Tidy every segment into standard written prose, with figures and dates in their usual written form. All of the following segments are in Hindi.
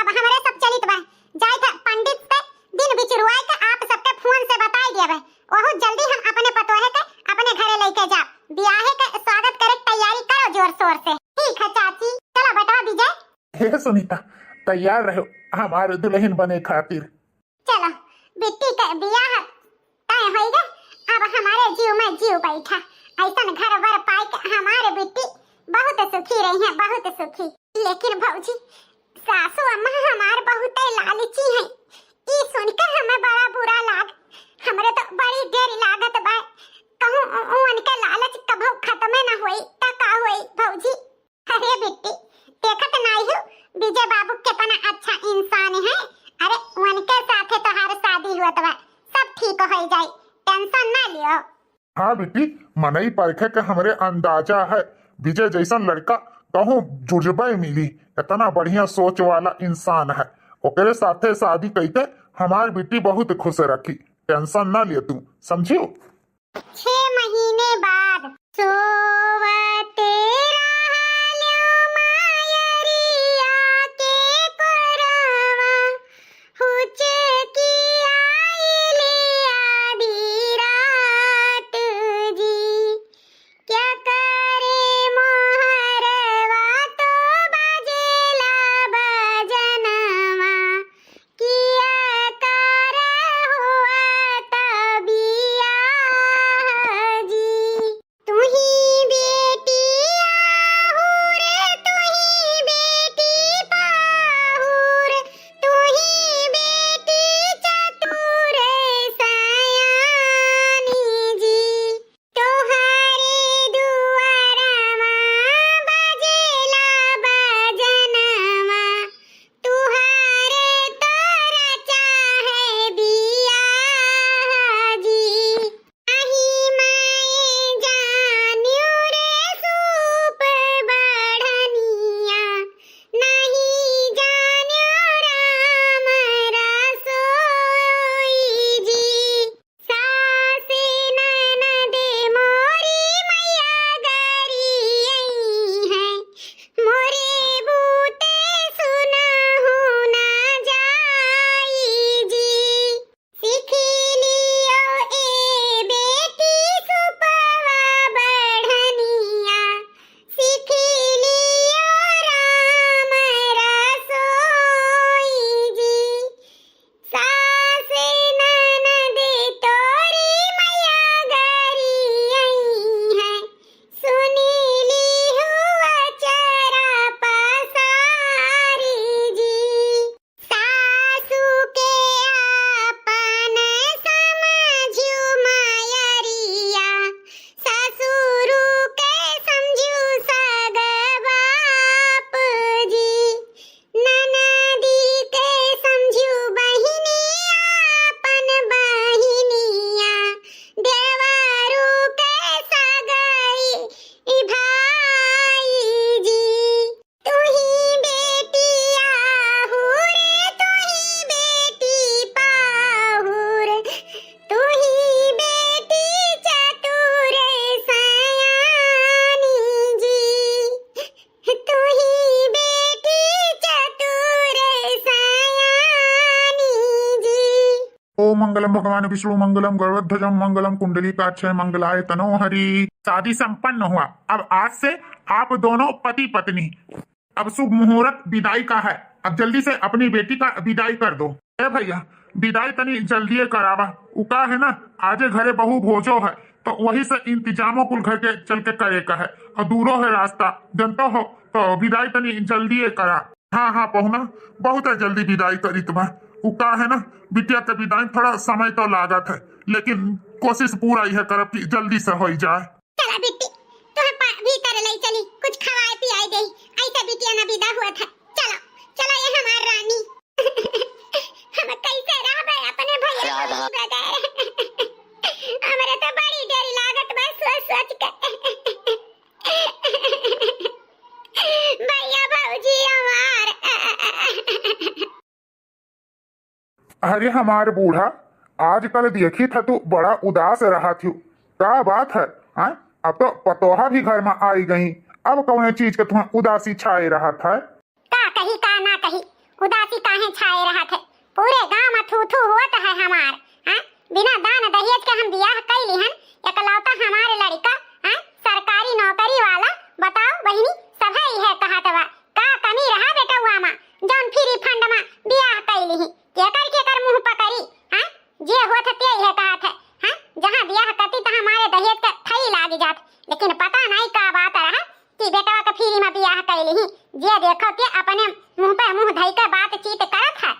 अब हमारे सब चलित बा जाय था पंडित से दिन बिचरुआई का आप सबके फोन से बताई देबे। बहुत जल्दी हम अपने पतोहे के अपने घरे लेके जा ब्याह के स्वागत करे तैयारी करो जोर शोर से। ठीक है चाची, चलो बेटा विजय। हे सुनीता, तैयार रहो हमारे दुल्हन बने खातिर। चलो बिट्टी के ब्याह तय होइगा। अब हमारे जीव में जीव बैठा ऐसा घर वर पाई के हमारे बिट्टी बहुत सुखी रही है, बहुत सुखी। लेकिन भौजी सासू अम्मा हमार बहुत लालची है, ई सुनकर हमें बड़ा बुरा लाग। हमरे तो बड़ी देर लागत बा, कहूं उनके लालच कभो खत्म न होई त का होई भौजी। अरे बिट्टी देखत नहीं हो विजय बाबू कितना अच्छा इंसान है। अरे उनके साथे तो हर शादी हुआ बा, सब ठीक हो जाए, टेंशन ना लियो। हाँ बेटी, मनई परखे के हमरे अंदाजा है विजय जैसा लड़का कहूँ जुड़बे मिली। इतना बढ़िया सोच वाला इंसान है, ओकरे साथे शादी करके हमार बेटी बहुत खुश रखी। टेंशन ना ले तू, समझियो। 6 महीने बाद सोवते रहल्यो मायरिया के कोरवा, हुचे की आइले आधी रात जी। क्या करे मोहरवा तो बजेला बजनवा, किया कर हुआ तबिया जी। तू ही बेटी आहुर, तू ही बेटी पाहुर, तू ही बेटी चतुर सयानी जी। तोहरे दुआरमा बजेला बजनवा, तुहारे तोरा चाहे बिया जी। आही माए जान्यू रे सूप बढ़निया, नहीं जान्यू राम रसोई जी। सासे ननदे मोरी मैया गरियई है, मोरे बूते सुनहु ना जाई जी। सीख लियो ए बेटी सुपवा बढ़निया, सीख लियो राम रसोई जी। सासे ननदे तोरी मैया गरियई है, सुनीली हुआ चरा पसारी जी। सासू के आपन समझू मायरिया, ससुरु के समझू सग बाप जी। ननदी के समझू बहिनिया अपन बहिनिया, देवरू के सगई ई भाई जी। तू ही बेटी आहुर, तू ही बेटी पाहुर, तू ही बेटी चतुर सयानी जी। तू ही बेटी चतुर सयानी जी। ओम मंगलम भगवान विष्णु मंगलम गरुड़ध्वजम मंगलम कुंडलीकाक्षय मंगलाय तनोहरि। शादी संपन्न हुआ। अब आज से आप दोनों पति पत्नी। अब शुभ मुहूर्त विदाई का है। अब जल्दी से अपनी बेटी का विदाई कर दो। ए भैया, विदाई तनी जल्दी करावा। उका है ना, आजे घरे बहु भोजो है, तो वही से इंतजामों कुल घर के चल के करे का है, और दूरो है रास्ता जनता हो, तो विदाई तनी जल्दी करा। हाँ हाँ पहुना, बहुत है जल्दी विदाई करी तुम्हें। उका है ना, बिटिया के विदाई थोड़ा समय तो लागत है, लेकिन कोशिश पूरा ही है करब कि जल्दी से हो जाए। चला बिट्टी, तुहे भीतर ले चली, कुछ खवाए पियाई दे, ऐसा बिटिया ना विदा हुआ था। चलो चलो ये हमार रानी। हम कैसे रहबे अपने भैया के बगैर। हमरे तो बड़ी देर लागत बस सोच सोच के। भैया भौजी हमार। अरे हमारे बूढ़ा, आजकल देखी था तू बड़ा उदास रहा थी, क्या बात है? अब तो पतोहा भी घर में आई गई, अब कौन चीज के तुम्हें उदासी छाए रहा था? का कही का ना कही, उदासी काहे छाए रहा थे। पूरे गांव में थू थू होत है हमार। हां बिना दान दहेज के हम बियाह कैली हन, एकलौता हमारे लड़का हां सरकारी नौकरी वाला। बताओ बहिनी सब है है कहत बा का कमी रहा बेटवा मा जौन फ्री फंड में बियाह कैली ही केकर मुंह पकड़ी। हां जे होत ते है कहत है। हां जहां बियाह करती त हमारे दहेज के थई लाग जात, लेकिन पता नहीं का बात रहा कि बेटवा के फ्री में बियाह कैली ही। जे देखो के अपने मुंह पे मुंह धई के बातचीत करत है।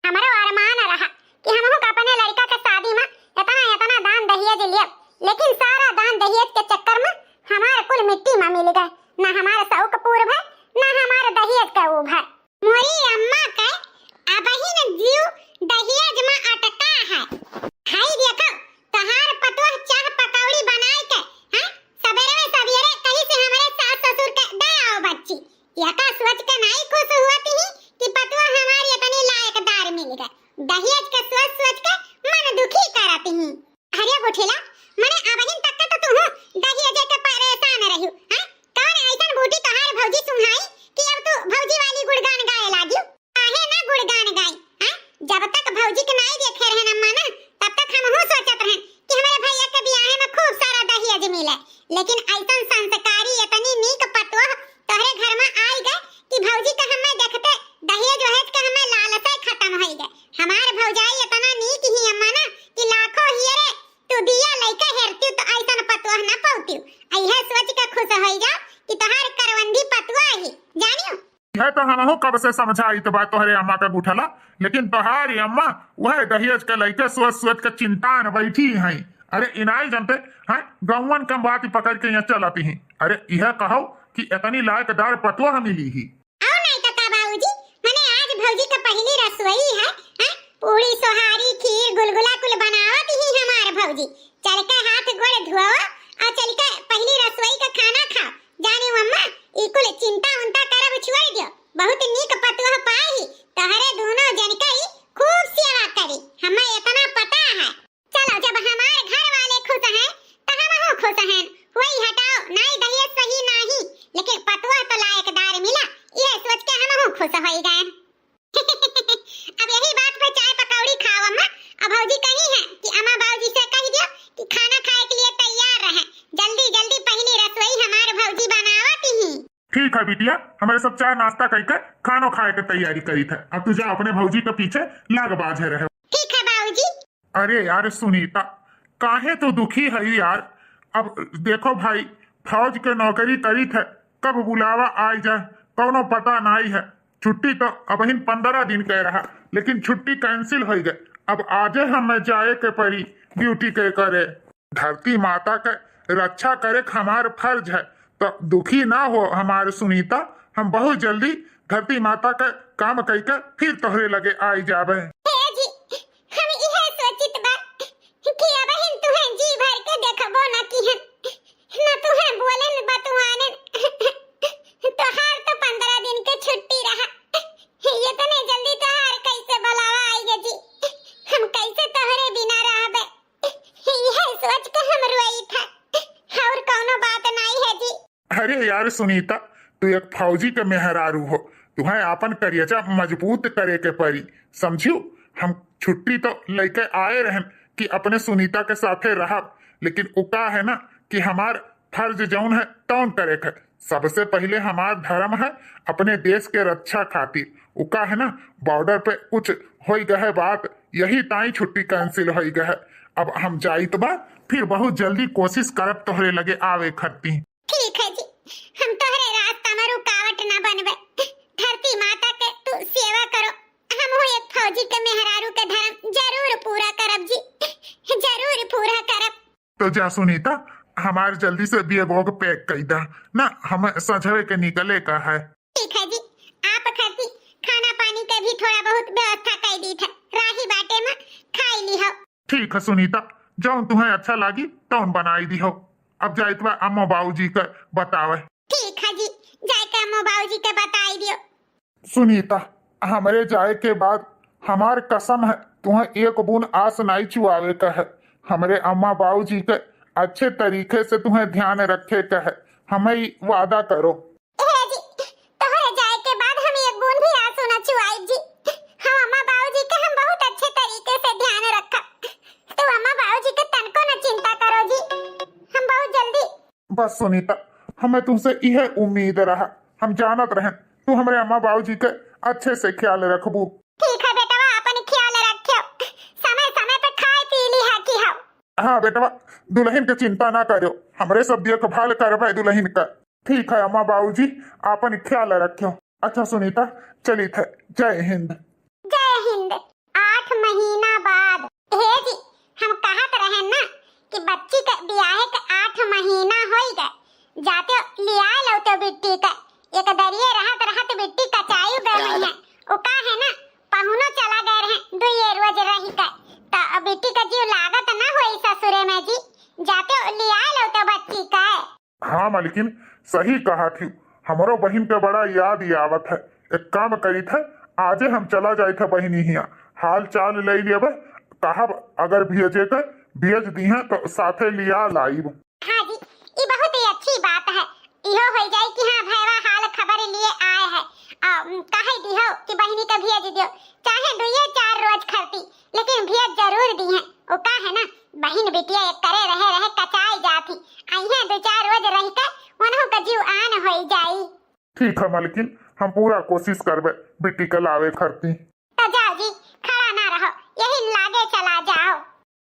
हमारो अरमान रहा कि हमहु के अपने लड़का के शादी में इतना दान दहेज लिए, लेकिन सारा दान दहेज के चक्कर में हमारे कुल मिट्टी में मिल गए। ना हमारे शौक पूर्ण भय, ना हमारे दहेज का वो भय। मोरी अम्मा के अबही न जीव दहेज में अटका है। हाय देखो तहार पतोह चाह पकौड़ी बनाए के हैं सवेरे कहीं से हमारे सास ससुर के दे आओ बच्ची। यका सोच के नहीं खुश हुआती ही कि पतोह हमारी इतनी लायकदार मिल गए। दहेज के सोच के मन दुखी करती ही। अरे गोठेला मने अबहिन तक तो तू दहेज के परेशान रहियो हैं। कौन ऐसन बूटी तहार भौजी सुनाई कि अब तू भौजी वाली गुणगान गाए लागियो। काहे ना गुणगान गाई हैं। जब तक भौजी के नहीं देखे रहे अम्मा ना तब तक हम हो सोचत रहे कि हमारे भैया के ब्याह में खूब सारा दहेज मिले, लेकिन ऐसन संस्कारी इतनी नीक पतोह तोहरे घर में आई गए कि भौजी के हमें देखते दहेज वहेज के हमें लालसा खत्म हो गए। हमार भौजाई इतना नीक ही अम्मा ना कि लाखों हियरे तू दिया लइका हेरती तो ऐसन पतोह ना पौती। यह सोच के खुश हो जा कि तोहार करवंदी पतोह ही जानियो। यह तो हमहू कब से समझाई तो बात तोहरे अम्मा का गुठला, लेकिन तोहारी अम्मा वह दहेज के लइके सोच के चिंता न बैठी हैं। अरे इनाई जनते हैं गौवन कम बात पकड़ के यहाँ चलाती हैं। अरे यह कहो कि इतनी लायकदार पतोह मिली ही। आओ नहीं काका बाबूजी मने आज भौजी का पहली रसोई है हैं पूरी सोहारी खीर गुलगुला कुल बनावत ही हमार भौजी। चल के हाथ गोड़ धोवा और चल के पहली रसोई का खाना खा जाने अम्मा ई कुल चिंता उनता करब छोड़ दियो। बहुत नीक पतोह पाई तोहरे दोनों जन के खूब सेवा करी हमें इतना पता है। चलो जब हमारे घर वाले खुश हैं तो हम खुश हैं। वही हटाओ नहीं दहेज सही नहीं, लेकिन पतोह तो लायकदार मिला ये सोच के हम खुश हो गए। अब यही बात पे चाय पकौड़ी खाओ अम्मा। अब भौजी कही है कि अम्मा बाबूजी से कह दियो कि खाना खाए के लिए तैयार रहे। जल्दी जल्दी पहली रसोई हमारे भौजी बनावत ही। ठीक है बिटिया हमारे सब चाय नाश्ता करके खानो खाए के तैयारी करी थे। अब तुझे अपने भौजी के पीछे लग बाजे रहे। ठीक है बाबूजी। अरे यार सुनीता काहे तो दुखी है यार। अब देखो भाई फौज के नौकरी करी थे, कब बुलावा आ जाए कौनो पता नहीं है। छुट्टी तो अब 15 दिन कह रहा, लेकिन छुट्टी कैंसिल हो गई। अब आजे हमें जाए के पड़ी ड्यूटी के करे। धरती माता के रक्षा करे हमार फर्ज है, तो दुखी ना हो हमारे सुनीता। हम बहुत जल्दी धरती माता के काम करके फिर तोहरे लगे आई जावे। जी हम इहे सोचित बा कि अबहिन तुहे जी भर के देखबो ना कि ना तुहे बोले न बतवाने तोहार तो 15 दिन के छुट्टी रहा। इतने जल्दी तोहार कैसे बुलावा आएगा जी। हम कैसे तोहरे बिना रहबे यह सोच के हम रोई था और कोनो बात नहीं है जी। अरे यार सुनीता तू एक फौजी के मेहरारू हो, तुम्हें अपन करियचा मजबूत करे के पड़ी समझियो। हम छुट्टी तो लेके आए रहन कि अपने सुनीता के साथे रहा, लेकिन उका है ना कि हमार फर्ज जौन है तौन करे के। सबसे पहले हमार धर्म है अपने देश के रक्षा खातिर। उका है ना बॉर्डर पे कुछ हो गए बात, यही ताई छुट्टी कैंसिल हो गए। अब हम जाइत बा फिर बहुत जल्दी कोशिश करब तोहरे लगे आवे खरती। ठीक है जी हम तोहरे रास्ता में रुकावट ना बनबे। धरती माता के तू सेवा करो। हम हो एक फौजी के मेहरारू के धर्म जरूर पूरा करब जी, जरूर पूरा करब। तो जा सुनीता हमार जल्दी से बैग पैक कर दा ना, हमें सजवे के निकले का है। ठीक है जी आप खरती खाना पानी के भी थोड़ा बहुत व्यवस्था कर दी था, राही बाटे में खाई ली हो। ठीक है सुनीता जौन तुम्हें अच्छा लगी तौन बनाई दी हो। अब जाइत बा अम्मा बाबूजी के बतावे। ठीक है जी जाके अम्मा बाबूजी के बताई दियो। सुनीता हमारे जाए के बाद हमार कसम है तुम्हें एक बूंद आस नहीं चुआवे का है। हमारे अम्मा बाबूजी के अच्छे तरीके से तुम्हें ध्यान रखे का है, हमें वादा करो। जी तोहरे जाए के बाद हम एक बूंद भी आंसू न चुआई जी। बस सुनीता, हमें तुमसे यह उम्मीद रहा, हम जानत रहें तू हमारे अम्मा बाबूजी के अच्छे से ख्याल रखबू। ठीक है बेटवा, अपन ख्याल रखियो, समय समय पे खाए पी ली है की हो। हाँ बेटवा, दुल्हन के चिंता ना करो, हमरे सब देखभाल करवाए दुल्हन का। ठीक है अम्मा बाबूजी, अपन ख्याल रखियो। अच्छा सुनीता, चली थे, जय हिंद। जय हिंद। 8 महीना बाद हे जी, हम कहत रहे ना कि बच्ची के ब्याह के 8 महीना होई गए, जाते लिया लो तो बिट्टी का एक दरिये रहत बिट्टी कचाई गए है। ओ का है ना, पहुनो चला गए रहे दुए रोज रही का, तो बिट्टी का जीव लागत ना होई ससुरे में जी, जाते लिया लो तो बच्ची का। हाँ मालकिन, सही कहा थी, हमारो बहन के बड़ा याद आवत है। एक काम करी थे, आजे हम चला जाए थे बहनी हिया, हाल चाल ले लिए कहा अगर भेजे के भेज दी है तो साथे लिया लाइब। हाँ जी, ये बहुत ही अच्छी बात है, इहो हो जाए कि हाँ भैया हाल खबर लिए आए हैं, कहे दियो कि बहनी का भेज दियो, चाहे 2-4 रोज खरती, लेकिन भेज जरूर दी है। ओ का है ना, बहन बिटिया एक करे रहे कचाई जाती, आइए 2-4 रोज रह के उन्हों का जीव आन हो जाई। ठीक है मालकिन, हम पूरा कोशिश करबे बिट्टी के लावे खरती। तो जाओ जी, खड़ा ना रहो, यही लागे चला जाओ।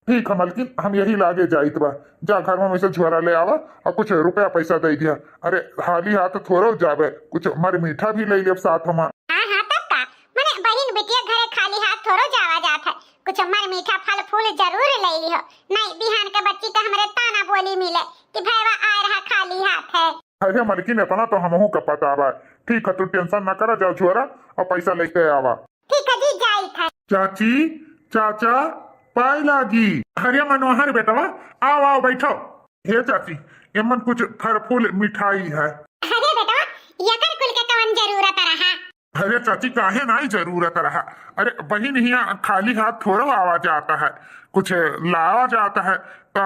ठीक है मालकिन, हम यही लागे जाइत बा, जा घर में से झोरा ले आवा और कुछ रुपया पैसा दे दिया। अरे हाली हाथ थोड़ो जावे, कुछ मर मीठा भी ले लिया साथ हम। हाँ हाँ, तब का मने बहन बिटिया घरे खाली हाथ थोड़ो जावा जात है, कुछ मर मीठा फल फूल जरूर ले लियो, नहीं बिहान के बच्ची का हमरे ताना बोली मिले कि भैया आ रहा खाली हाथ है। अरे मालकिन, इतना तो हमहू का पता बा। ठीक है, तू टेंशन ना करा, जाओ झोरा और पैसा लेके आवा। ठीक है जी, जाई था। चाची, चाचा, पाई लागी। अरे मनोहर बेटवा, आओ आओ बैठो। हे चाची, एमन कुछ फल फूल मिठाई है। अरे बेटा, यकर कुल के कौन जरूरत रहा। अरे चाची, काहे ना जरूरत रहा, अरे बहन हिया खाली हाथ थोड़ा आवा जाता है, कुछ लावा जाता है तो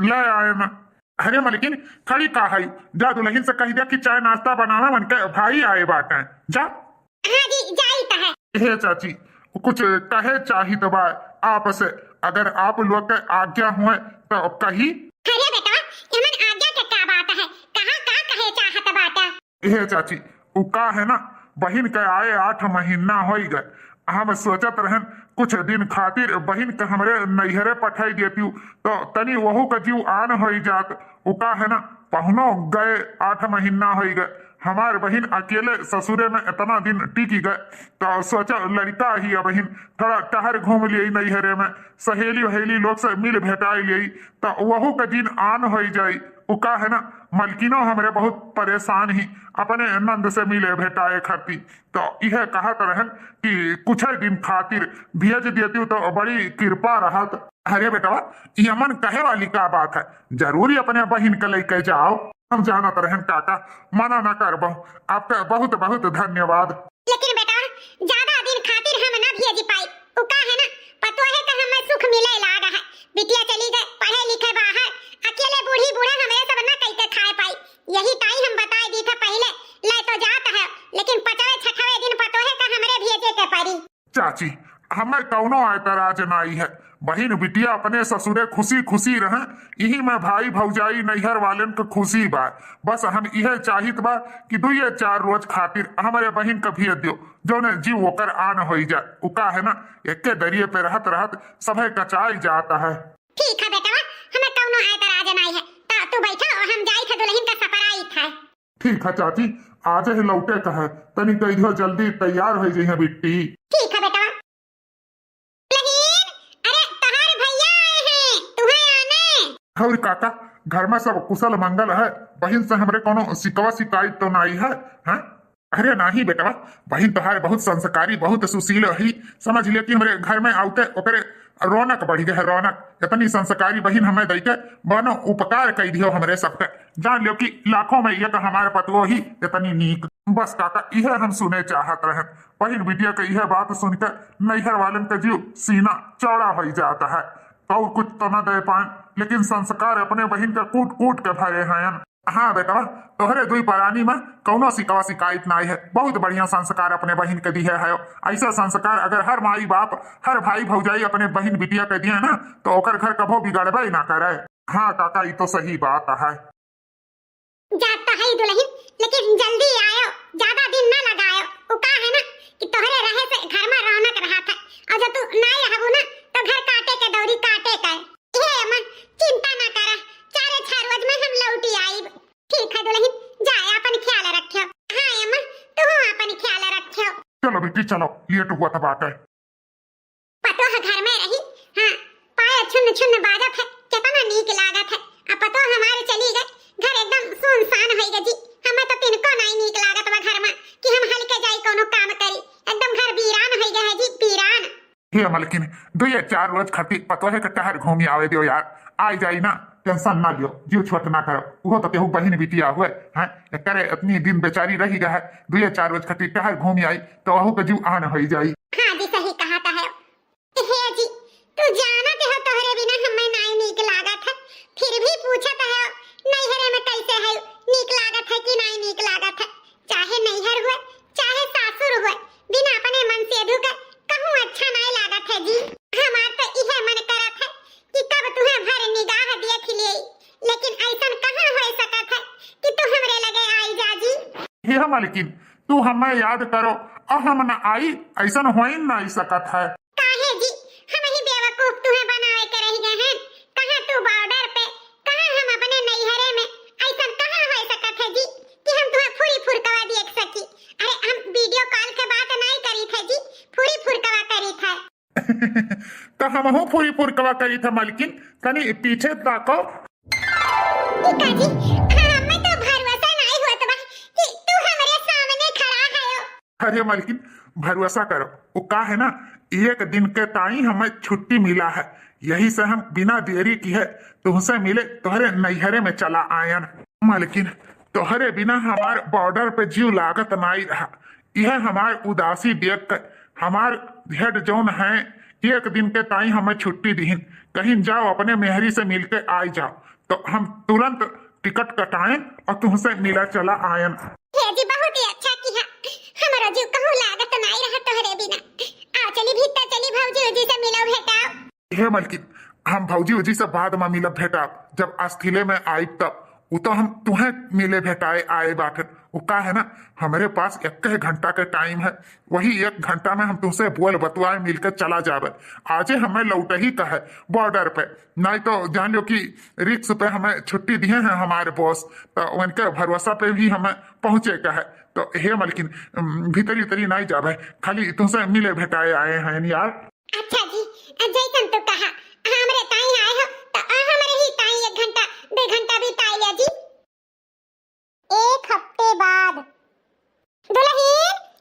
ले आए ना। अरे मालकिन, खड़ी का है, जा दुल्हन से कह दिया कि चाय नाश्ता बनावे, मन के भाई आए बाटे, जा। हाँ जी, जाई ता है। हे चाची, कुछ कहे चाहिए बा आप से, अगर आप लोग के आज्ञा हुए तो कही। अरे बेटा, एमन आज्ञा के क्या बात है, कहाँ का कहे चाहत बाटा। हे चाची, उ का है ना, बहन के आए 8 महीना हो गए, हम सोचत रहन कुछ दिन खातिर बहन के हमरे नैहरे पठाई देती तो तनी वहू का जीव आन हो जात। उ का है ना, पहुनो गए 8 महीना हो गए, हमार बहन अकेले ससुरे में इतना दिन टिकी गए, तो सोचा लड़का ही बहन थोड़ा टहर घूम लिए नैहरे में, सहेली वहेली लोग से मिल भेटाई लिए तो वहू का दिन आन हो जाई। उ का है ना, मलकिनो हमरे बहुत परेशान ही अपने नंद से मिले भेटाए खाती, तो यह कहत रहन कि कुछ दिन खातिर भेज देती तो बड़ी कृपा रहत। अरे बेटा, यमन कहे वाली का बात है, जरूरी अपने बहन के लेके जाओ, हम जानत रहन काका, मना न करबो, आपका बहुत बहुत धन्यवाद। लेकिन बेटा, ज्यादा दिन खातिर हम ना भेज पाई, उ का है ना, पतो है कि हमें सुख मिले लागा है, बिटिया चली गए पढ़े लिखे बाहर, अकेले बूढ़ी बूढ़ा हमें सब ना कहीं के खाए पाई, यही ताई हम बताए दी था पहले, ले तो जाता है, लेकिन 5वें-6वें दिन पतो है कि हमरे भेजे के पड़ी। चाची, हमें कौनो ऐतराज नहीं है, बहन बिटिया अपने ससुरे खुशी खुशी रहे, यही में भाई भौजाई नैहर वालन के खुशी बा। बस हम यह चाहित बा कि 2-4 रोज खातिर हमारे बहन के भेज दियो, जो ने जीव होकर आन हो जाए। उका है ना, एक के दरिये पे रहत रहत सभे कचाई जाता है। ठीक है बेटा, हमें कौनो ऐतराज नहीं है, ता तू बैठा और हम जाई थे दुल्हन का सपराई था। ठीक है चाची, आज ही लौटे का है, तनी कहियो जल्दी तैयार हो जाइए बिट्टी। ठीक है बेटा। और काका, घर में सब कुशल मंगल है, बहन से हमरे कोनो शिकवा शिकायत तो नहीं है, हैं? अरे नहीं बेटा, बहन तोहार बहुत संस्कारी बहुत सुशील ही, समझ लियो कि हमरे घर में आउते ओकरे रौनक बढ़ी गए, रौनक। इतनी संस्कारी बहन हमें दई के बनो उपकार कई दियो हमरे सबके, जान लियो कि लाखों में एक हमारे पतवो ही इतनी नीक। बस काका, यह हम सुने चाहत रहे, बहन बिटिया के यह बात सुनकर नैहर वालन का जीव सीना चौड़ा हो जाता है, और कुछ तो न दे पाए, लेकिन संस्कार अपने बहन के कूट कूट के भरे हैं। हाँ बेटा, तोहरे दुई परानी में कौनो शिकवा शिकायत नहीं है, बहुत बढ़िया संस्कार अपने बहन के दिए है। ऐसा संस्कार अगर हर माई बाप हर भाई भौजाई अपने बहन बिटिया के दिए ना, तो ओकर घर कभो बिगड़बे ना करे। हाँ काका, ये तो सही बात है। जात तो है दुल्हन, लेकिन जल्दी आयो, ज्यादा दिन ना लगायो। उ का है ना कि तोहरे रहे से घर में रौनक रहा था, और जब तू नहीं रहबू ना तो घर काटे के दौरी काटे के। हे अम्मा चिंता ना करा, 4-6 रोज में हम लौटी आईब। ठीक है दुल्हन, जाए अपन ख्याल रखियो। हां अम्मा तू अपन ख्याल रखियो। चलो बेटी चलो, लेट हुआ था बात है। पतो है घर में रही, हां पाए छुन छुन बाजत है, कितना नीक लागत है। अब पतो हमारे चली गए, घर एकदम सुनसान हो गई जी। हमें तो तिनको नहीं नीक लागत बा घर में कि हम हल्के जाई कोनो काम करी, एकदम घर वीरान हो गया है जी, वीरान। हे मलकिन 2-4 रोज खातिर पतो है कि टहर घूमी आवे दियो यार, आई जाई ना, टेंशन ना लियो, जीव छोट ना करो। वो तो केहू बहिन बिटिया हुए हैं, करे इतनी दिन बेचारी रही गए, 2-4 रोज खातिर टहर घूमी आई तो वहू के जीव आन हो जाई। हां जी सही कहा था है। हे जी तू जाना के हो तोहरे बिना हमें नहीं नीक लागत है, फिर भी पूछत है नैहरे में कैसे है, नीक लागत है कि नहीं नीक लागत है। चाहे नैहर हुए चाहे सासुर हुए, बिना अपने मन से धुके कहूं अच्छा नहीं लागत है जी। हमार तो इहे मन करत है कि कब तुम्हें भर निगाह देख ले, लेकिन ऐसन कहां हो सकत है कि तू हमरे लगे आई जा जी। हे मलकिन तू हमें याद करो और हम न आई, ऐसा हो ही नहीं सकत है। काहे जी हम ही बेवकूफ तुम्हें बनावे के रह गए हैं। कहां तू बॉर्डर पे, कहां हम अपने नैहरे में, ऐसा कहां हो सकत है जी कि हम तुम्हें फुरी फुरकवा देख सकी। अरे हम वीडियो कॉल के बात नहीं करी थे जी, फुरी फुरकवा करी थे। तो हम हूँ पूरी पुरकवा करी था मलकिन, कनी पीछे ताको। टीका जी हमें तो भरोसा नहीं हुआ बा कि तू हमारे सामने खड़ा है हो। अरे मलकिन भरोसा करो, वो का है ना, 1 दिन के ताई हमें छुट्टी मिला है, यही से हम बिना देरी की है तुमसे मिले तोहरे नैहरे में चला आयन। मलकिन तोहरे बिना हमार बॉर्डर पे जीव लागत नहीं रहा, यह हमार उदासी देख कर हमार हेड जोन है 1 दिन के ताई हमें छुट्टी दीन, कहीं जाओ अपने मेहरी से मिलके आई जाओ, तो हम तुरंत टिकट कटाएं और तुमसे मिला चला आयन। हे जी बहुत ही अच्छा किया, हमारा जीव कहूं लागत नहीं रहा तोहरे बिना। आओ चली भीतर चली भौजी जी से मिलो भेटाओ। हे मलकिन हम भौजी जी से बाद में मिलब भेटा, जब अस्थिले में आई तब वो तो हम तुम्हें मिले भेटाए आए बाटे। वो का है ना, हमारे पास 1 घंटा के टाइम है, वही 1 घंटा में हम तुमसे बोल बतवाए मिलकर चला जावे। आजे हमें लौट ही का है बॉर्डर पे, नहीं तो जान लो कि रिक्स पे हमें छुट्टी दिए हैं हमारे बॉस, तो उनके भरोसा पे भी हमें पहुंचे का है। तो हे मलकिन भीतरी उतरी नहीं जावे, खाली तुमसे मिले भेटाए आए हैं यार। अच्छा जी जैसन तो कहा, हमरे ताई आए हो तो हमरे ही ताई 1 घंटा 2 घंटा बिताई लिया जी। 1 हफ्ते बाद दुल्हन,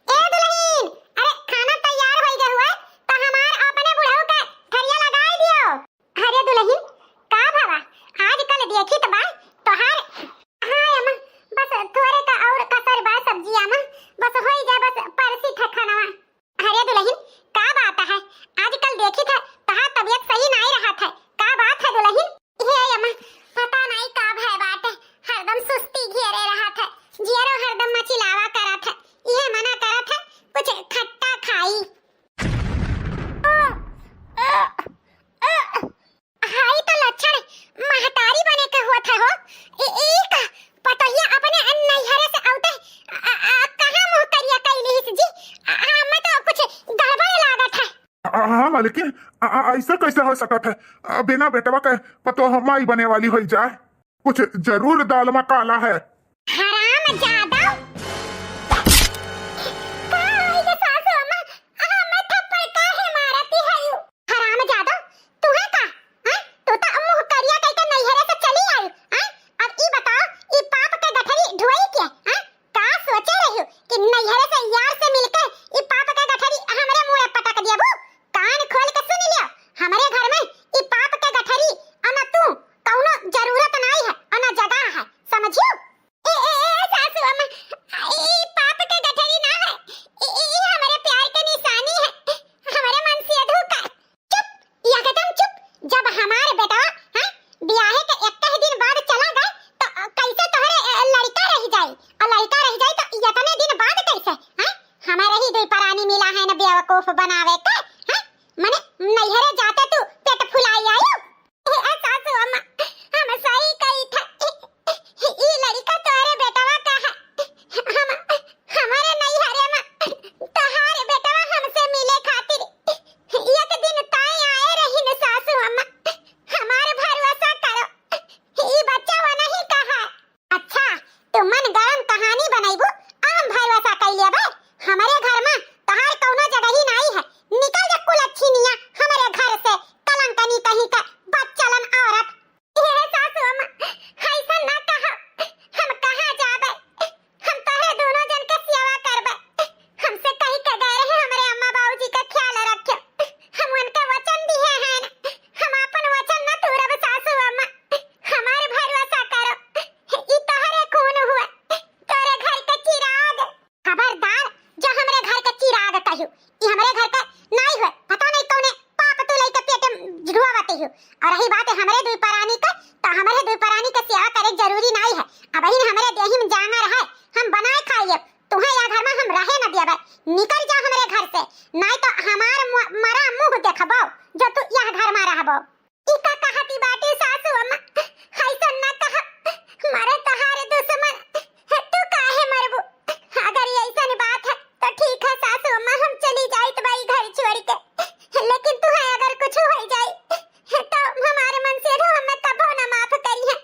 ए दुल्हन, अरे खाना तैयार हो गया हुआ तो हमार अपने बुढ़ऊ के थरिया लगाई दियो। अरे दुल्हन का भावा आजकल देखी तो बा तोहार। हां अम्मा बस थोड़े का और कसर बा सब्जी अम्मा, बस हो जाए बस परसी ठखाना। अरे दुल्हन का बात है, आजकल देखी था तहार तबीयत सही नहीं रहा था, का बात है दुल्हन? हे अम्मा पता नहीं का भय बात है, हरदम सुस्ती घेरे रहा था, जियरो हरदम मचिलावा करा था, ये मना करा था कुछ खट्टा खाई। हाई तो लक्षण महतारी बने का हुआ था हो। एक पतोहिया अपने नैहरे से आउते कहां मुंह करिया कैलिस जी, हमें तो कुछ गड़बड़ लागत है। हाँ मलिकिन ऐसा कैसे हो सकता है, बिना बेटवा के पतो हमारी बने वाली हो जाए, कुछ जरूर दाल में काला है। हराम जादा ये सासू अम्मा हमें थप्पड़ काहे मारती है यू? हराम जादा तू है का? हैं तू तो मुंह करिया कह के नैहरे से चली आई हैं? अब ई बताओ ई पाप के गठरी ढोई के हैं? का सोचे रही हो कि नैहरे से यार से मिलके ई पाप के गठरी हमरे मुंह में पटक दियाबू? कान खोल के सुन लियो, हमारे घर में ई पाप के गठरी अना तू कौनो जरूरत नहीं है, अना जगह है, समझियो? सासू अम्मा ई पाप के गठरी ना है, ई हमारे प्यार के निशानी है, हमारे मन से धोखा। चुप एकदम चुप। जब हमारे बेटा हैं ब्याह के 1 दिन बाद चला गए तो कैसे तोहरे लड़का रह जाई, और लड़का रह जाई तो इतने दिन बाद कैसे हैं? हमारे ही 2 परानी मिला है ना बेवकूफ बनावे के हैं? मने नैहरे जाते तू पेट फुलाई आयो। सासू अम्मा हम सही कही था, ई लड़का तोरे नहीं है, पता नहीं कौने पाप तू लइका पेट झुरवावती हो। और रही बात हमरे दुई परानी का, तो हमरे दुई परानी का सेवा करे जरूरी नहीं है। अब ही हमरे देही में जाना रहे, हम बनाए खाइए, तुम्हें या घर में हम रहे न दिया। निकल जा हमरे घर से, नहीं तो हमार मरा मुंह देखबो जो तू यह घर में रहबो। ई का कहती बाटी सासू अम्मा, ऐसा न कह, मरे तहारे दुश्मन तू काहे मरबू। अगर ये ऐसा बात है तो ठीक है सासू अम्मा, हम चली जाए तो भाई घर छोड़ के, लेकिन तू है अगर कुछ हो जाए तो हमारे मन से रो हमें कबो न माफ करी है।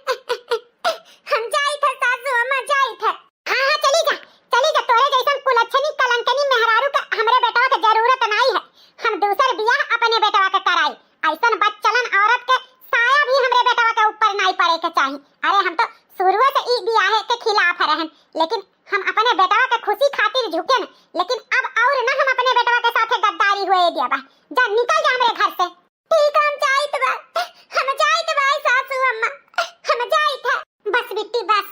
हम जाई थे सासू अम्मा, जाई थे। हाँ चली जा, चली जा। तोरे जैसन कुलच्छनी कलंकनी मेहरारू का हमरे बेटवा के जरूरत नहीं है। हम दूसर बियाह अपने बेटवा के कराई। ऐसन बच्चलन औरत के साया भी हमरे बेटवा के ऊपर नहीं पड़े के चाहिए। अरे हम तो शुरू से ई बियाह के खिलाफ रहन, लेकिन हम अपने बेटवा के खुशी खातिर झुके न, लेकिन अब और न हम अपने बेटवा के साथे गद्दारी हुए दिया बा। जा निकल जा हमरे घर से। ठीक है, हम जाइत बा, हम जाइत बा सासू अम्मा, हम जाइत है। बस बिट्टी बस,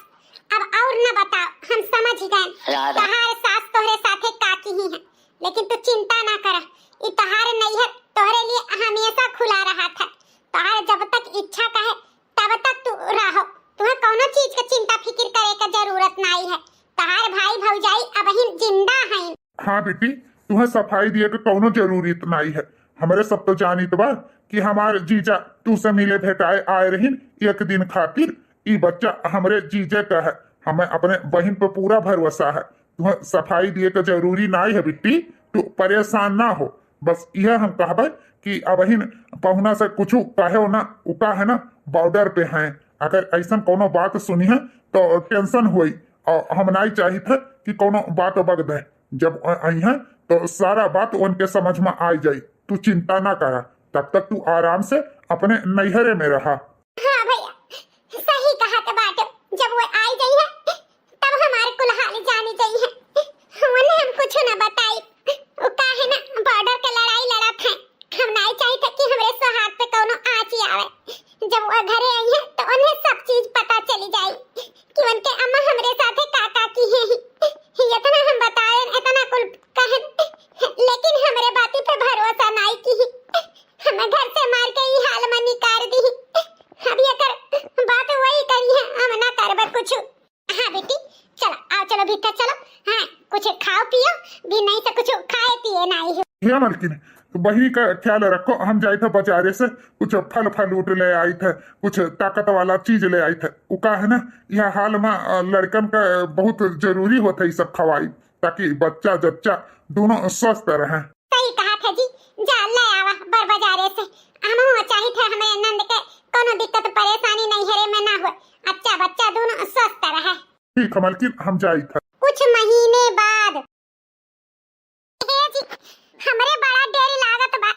अब और न बताओ, हम समझ गए तहार सास तोहरे साथे काकी ही है, लेकिन तू चिंता ना कर, ई तहार नहीं है, तोहरे लिए हमेशा खुला रहा था। तहार जब तक इच्छा कहे तब तक तू रहो, तुम्हें कोनो चीज की चिंता फिक्र करे का जरूरत नहीं है। तहार भाई भौजाई अब ही जिंदा हैं। हाँ बेटी, तुम्हें सफाई दिए के कोनो जरूरत नहीं है। हमारे सब तो जानित बा कि हमारे जीजा तू से मिले भेटाए आए रहीन एक दिन खातिर। ई बच्चा हमरे जीजे का है, हमें अपने बहन पे पूरा भरोसा है। तुम्हें सफाई दिए का जरूरी नहीं है बेटी, तू परेशान ना हो। बस यह हम कहबे कि अब ही पहुना से कुछ कहे ना, उका है ना बॉर्डर पे हैं। अगर ऐसा कोनो बात सुनी है तो टेंशन हुई, और हम नहीं चाहिए थे कि कोनो बात बग दे। जब आई है तो सारा बात उनके समझ में आ जाई। तू चिंता ना करा, तब तक तू आराम से अपने नैहरे में रहा। हाँ भैया, सही कहा तो बात। जब वो आई गई है तब हमारे कुल हाल जानी चाहिए। उन्हें हम कुछ न बताई, वो काहे ना बॉर्डर के लड़ाई लड़त है। हम नहीं चाहते कि हमारे सुहाग पे कोनो आँच आवे। जब वो घरे आई है तो उन्हें सब चीज पता चली जाए कि उनके अम्मा हमरे साथे काका की है। इतना हम बताए, इतना कुल कहे, लेकिन हमरे बाती पे भरोसा नहीं की। हमें घर से मार के ही हाल में निकाल दी। अब ये कर बात वही करी है, हम ना करबे कुछ। हाँ बेटी चलो, आओ चलो भीतर चलो। हाँ कुछ खाओ पियो भी, नहीं तो कुछ खाए पिए नहीं है। हे मालकिन, तो बहनी का ख्याल रखो। हम जाए थे बाजारे से कुछ फल फलूट ले आई थे, कुछ ताकत वाला चीज ले आई थे। उका है ना यह हाल में लड़कन का बहुत जरूरी होता है सब खवाई, ताकि बच्चा जच्चा दोनों स्वस्थ रहे। सही कहा था जी, जा ले आवा बर बाजारे से। हम चाहिए थे हमें नंद के कोनो दिक्कत परेशानी नहीं हरे में ना हो, अच्छा बच्चा दोनों स्वस्थ रहे। ठीक है मालकिन, हम जाए थे। कुछ महीने बाद जी हमरे बड़ा देर लागत बा,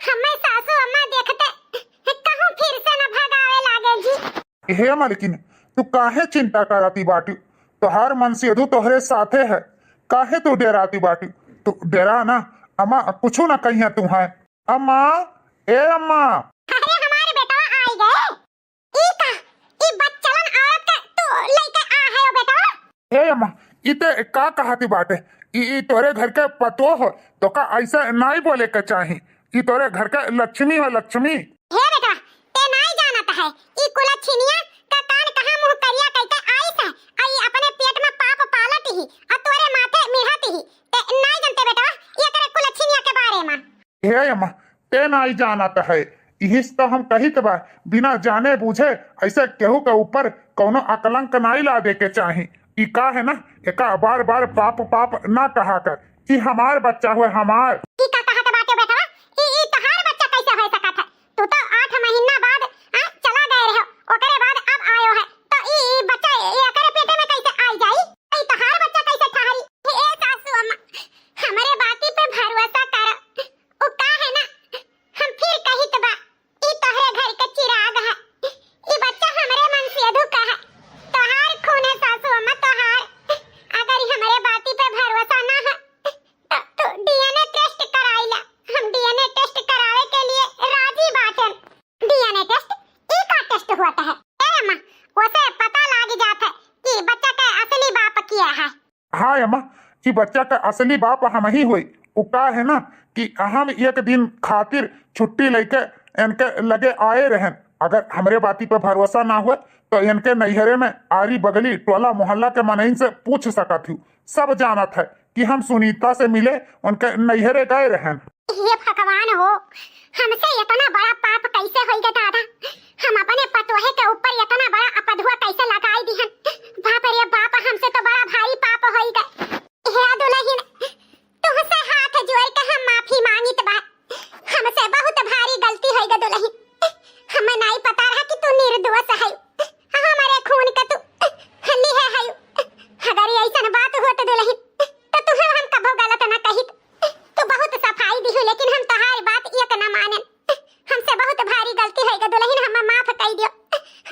हमें सासू अम्मा देखते कहूं फिर से न भगावे लागे जी। हे मालकिन, तू काहे चिंता कराती बाटी? तोहार मन से अधू तोहरे साथे है, काहे तू डराती बाटी? तू डरा ना, अम्मा कुछ ना कहिया तू है। अम्मा, ए अम्मा। अरे हमारे बेटा आई गए। ई का ई बच्चलन औरत के तू लेके आ है ओ बेटा। ए अम्मा, इते का कहती बाटे? ई तोरे घर के पतो हो तो का ऐसा नहीं बोले के चाही। ई तोरे घर के लक्ष्मी हो, लक्ष्मी। हे बेटा, ते नहीं जानत है ई कुलच्छिनिया का कान कहां मुंह करिया कहते आई से, आई अपने पेट में पाप पालत ही और तोरे माथे मिढ़त ही। ते नहीं जानते बेटा ये करे कुलच्छिनिया के बारे में। हे अम्मा, ते नहीं जानत है, इहिस तो हम कही के बा बिना जाने बूझे ऐसे केहू के ऊपर कोनो अकलंक नहीं ला दे के चाही। ई का है ना, एका बार बार पाप पाप ना कहा कर। ई हमार बच्चा हुए, हमार। ई का कहत बाटे बेटा, ई तहार बच्चा कैसे हो सकत है? तू तो 8 महीना बाद चला गए रहो, ओकरे बाद अब आयो है, तो ई बच्चा ये करे पेटे में कैसे आई जाई? ई तहार बच्चा कैसे ठहरी? ए सासू अम्मा, हमरे बाती पे भरोसा कर। ओ का है ना, हम फिर कहित बा ई तोहरे घर के चिराग है। ई बच्चा हमरे मन से अधूका है, तोहार खून है सासू अम्मा, तोहार। अगर हमरे बाती पे भरोसा ना है तो डीएनए टेस्ट कराइला। हम डीएनए टेस्ट करावे के लिए राजी बाटन। डीएनए टेस्ट ई का टेस्ट होता है ए अम्मा, उसे पता लग जाता है कि बच्चा का असली बाप किया है। हाँ अम्मा, कि बच्चा का असली बाप हम ही हुई। उका है ना कि हम एक दिन खातिर छुट्टी लेके इनके लगे आए रहन। अगर हमरे बाती पे भरोसा ना हुए तो इनके नैहरे में आरी बगली टोला मोहल्ला के मनइन से पूछ सकत हूँ। सब जानत है कि हम सुनीता से मिले उनके नैहरे गए रहन। हे भगवान हो, हमसे इतना बड़ा पाप कैसे हो गया दादा? हम अपने पतोहे के ऊपर इतना बड़ा अपधुआ कैसे लगाई दिहन? बाप रे बाप, हमसे तो बड़ा भारी पाप हो गए। हे दुल्हन, तुमसे हाथ जोड़ के हम माफी मांगित बा। हमसे बहुत भारी गलती हो गई दुल्हन। हमें नहीं पता रहा कि तू निर्दोष है, हमारे खून का तू हल्ली है। अगर ऐसा बात हुआ तो दुल्हन, तो तुम्हें हम कभो गलत ना कहित। तू बहुत सफाई दी, लेकिन हम तुम्हारी बात एक न मानन। हमसे बहुत भारी गलती है दुल्हन, हमें माफ कर दियो,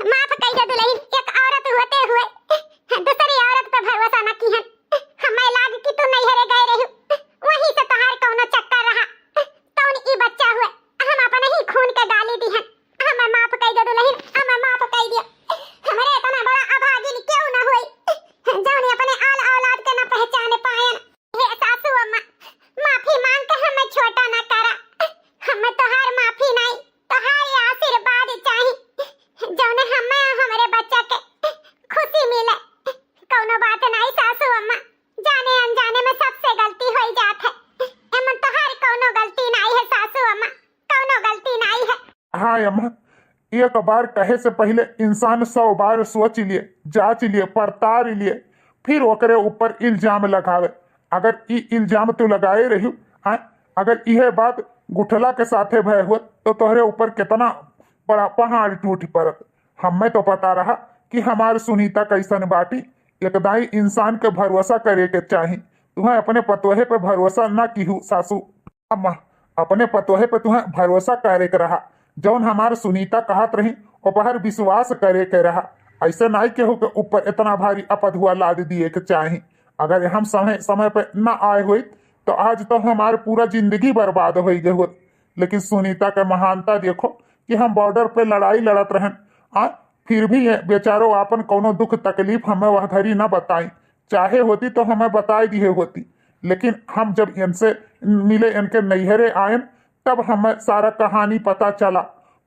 माफ कर दो दुल्हन। एक औरत होते हुए दूसरी औरत पे भरोसा न कीहन। हमें लाग कि तू नैहरे गए रही, वहीं से तुम्हार कौनो चक्कर रहा, कौन ई बच्चा हुए, हम अपने ही खून के गाली दीहन। हमें माफ कर दो दुल्हन, हमें माफ कर दियो। हमारे इतना बड़ा अभागिन क्यों न हुई, जौन अपने आल औलाद के न पहचाने पायन। हे सासू अम्मा, माफी मांग के हमें छोटा न करा। हमें तोहार माफी नहीं, तोहार आशीर्वाद चाहिए, जौन हमें हमारे बच्चा के खुशी मिले। कौनो बात नहीं सासू अम्मा, जाने अनजाने में सबसे गलती हो जात है। एमन तोहार कौनो गलती नहीं है सासू अम्मा, कौनो गलती नहीं है। हाँ अम्मा, एक बार कहे से पहले इंसान 100 बार सोच लिए, जांच लिए, परतार लिए, फिर ओकरे ऊपर इल्जाम लगावे। अगर ई इल्जाम तू लगाए रही, अगर यह बात गुठला के साथे भय हुए तो तोहरे ऊपर कितना बड़ा पहाड़ टूट पड़त। हमें तो पता रहा कि हमार सुनीता कैसन बाटी। एकदाई इंसान के भरोसा करे के चाही। तुम्हें अपने पतोहे पे भरोसा न की सासू अम्मा, अपने पतोहे पे तुम्हें भरोसा करे के रहा। जौन हमार सुनीता कहत रही ओपर विश्वास करे के रहा। ऐसे नहीं केहू के ऊपर इतना भारी अपधुआ लाद दिए के चाही। अगर हम समय समय पे न आए हुई तो आज तो हमारी पूरा जिंदगी बर्बाद हो गई होत। लेकिन सुनीता के महानता देखो कि हम बॉर्डर पे लड़ाई लड़त रहन, फिर भी ये बेचारो आपन कोनो दुख तकलीफ हमें वह घड़ी न बताई। चाहे होती तो हमें बताई दिए होती, लेकिन हम जब इनसे मिले, इनके नैहरे आयन, तब हमें सारा कहानी पता चला।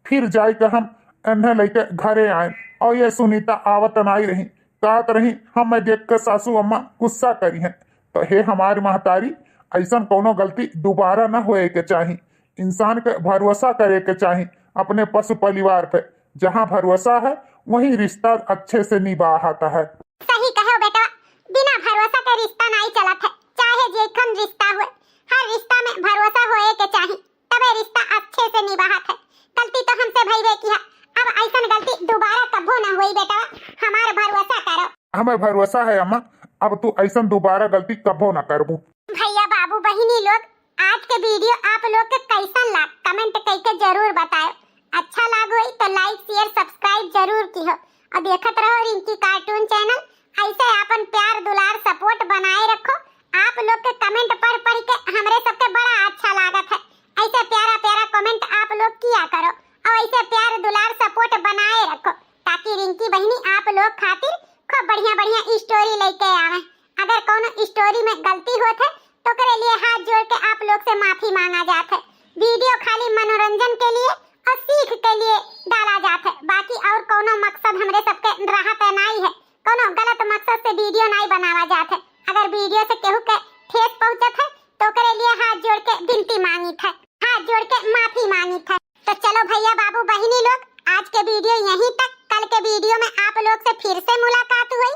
फिर जाए के हम इन्हें लेके घरे आए और ये सुनीता आवत नहीं रही, कहत रही हमें देख के सासू अम्मा गुस्सा करी हैं। तो हे हमारी महतारी, ऐसा कोनो गलती दोबारा न होए के चाहिए। इंसान के भरोसा करे के चाहिए अपने पशु परिवार पे। जहाँ भरोसा है वही रिश्ता अच्छे से निभाता है। सही कहो बेटा, बिना भरोसा के रिश्ता नहीं चलत है। चाहे जेखन रिश्ता हुए, हर रिश्ता में भरोसा होए के चाहिए, तबे रिश्ता अच्छे से निभात है। गलती तो हमसे भइबे की है, अब ऐसा गलती दोबारा कभो न होई बेटा, हमारे भरोसा करो। हमें भरोसा है अम्मा, अब तू ऐसा दोबारा गलती कभो न करबू। भैया बाबू बहिनी लोग, आज के वीडियो आप लोग के कैसन लाग कमेंट करके जरूर बताओ। अच्छा लागो तो लाइक शेयर सब्सक्राइब जरूर कीहो और देखत रहो रिंकी कार्टून चैनल। ऐसे अपन प्यार दुलार सपोर्ट बनाए रखो। आप लोग के कमेंट पढ़ पढ़ के हमरे सबके बड़ा अच्छा लागत है। ऐसे प्यारा प्यारा कमेंट आप लोग किया करो और ऐसे प्यार दुलार सपोर्ट बनाए रखो, ताकि रिंकी बहिनी आप लोग खातिर खूब बढ़िया बढ़िया स्टोरी लेके आवे। अगर कोनो स्टोरी में गलती होत है तो करे लिए हाथ जोड़ के आप लोग से माफी मांगा जात है। वीडियो खाली मनोरंजन के लिए और सीख के लिए डाला जात है, बाकी और कोनो मकसद हमरे सबके रहत नहीं है। कोनो गलत मकसद से वीडियो नहीं बनावा जात है। अगर वीडियो से केहू के ठेस पहुंचत है तो करे लिए हाथ जोड़ के विनती मांगी था, हाथ जोड़ के माफी मांगी था। तो चलो भैया बाबू बहिनी लोग, आज के वीडियो यहीं तक। कल के वीडियो में आप लोग से फिर से मुलाकात हुई।